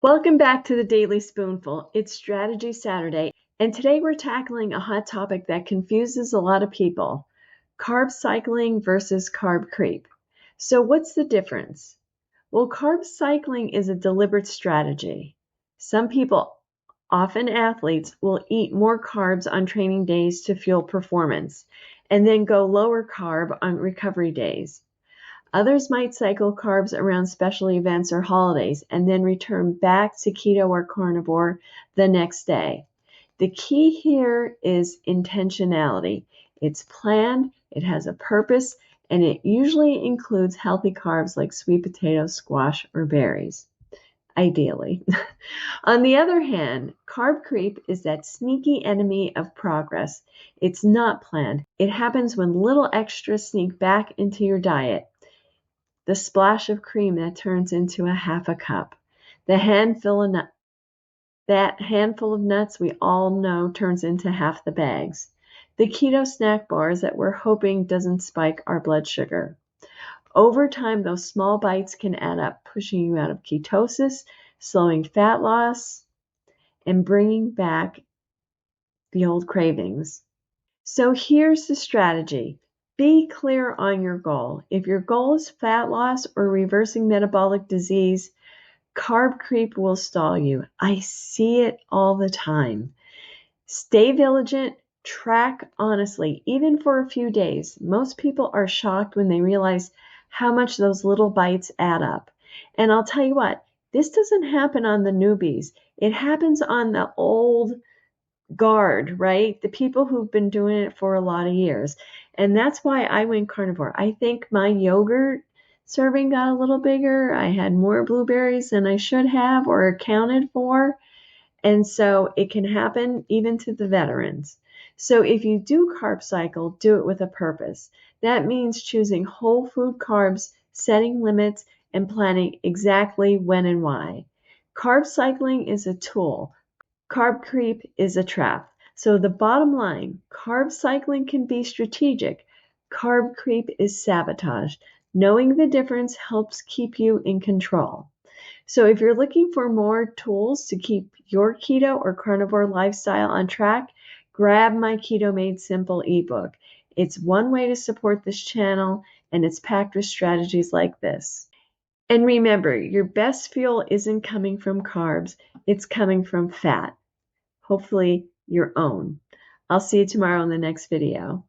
Welcome back to the Daily Spoonful. It's Strategy Saturday, and today we're tackling a hot topic that confuses a lot of people: carb cycling versus carb creep. So, what's the difference? Well, carb cycling is a deliberate strategy. Some people, often athletes, will eat more carbs on training days to fuel performance and then go lower carb on recovery days. Others might cycle carbs around special events or holidays and then return back to keto or carnivore the next day. The key here is intentionality. It's planned, it has a purpose, and it usually includes healthy carbs like sweet potatoes, squash, or berries, ideally. On the other hand, carb creep is that sneaky enemy of progress. It's not planned. It happens when little extras sneak back into your diet. The splash of cream that turns into a half a cup. That handful of nuts we all know turns into half the bags. The keto snack bars that we're hoping doesn't spike our blood sugar. Over time, those small bites can add up, pushing you out of ketosis, slowing fat loss, and bringing back the old cravings. So here's the strategy. Be clear on your goal. If your goal is fat loss or reversing metabolic disease, carb creep will stall you. I see it all the time. Stay vigilant, track honestly, even for a few days. Most people are shocked when they realize how much those little bites add up. And I'll tell you what, this doesn't happen on the newbies. It happens on the old guard, right? The people who've been doing it for a lot of years. And that's why I went carnivore. I think my yogurt serving got a little bigger. I had more blueberries than I should have or accounted for. And so it can happen even to the veterans. So if you do carb cycle, do it with a purpose. That means choosing whole food carbs, setting limits, and planning exactly when and why. Carb cycling is a tool. Carb creep is a trap. So the bottom line, carb cycling can be strategic. Carb creep is sabotage. Knowing the difference helps keep you in control. So if you're looking for more tools to keep your keto or carnivore lifestyle on track, grab my Keto Made Simple ebook. It's one way to support this channel, and it's packed with strategies like this. And remember, your best fuel isn't coming from carbs, it's coming from fat. Hopefully your own. I'll see you tomorrow in the next video.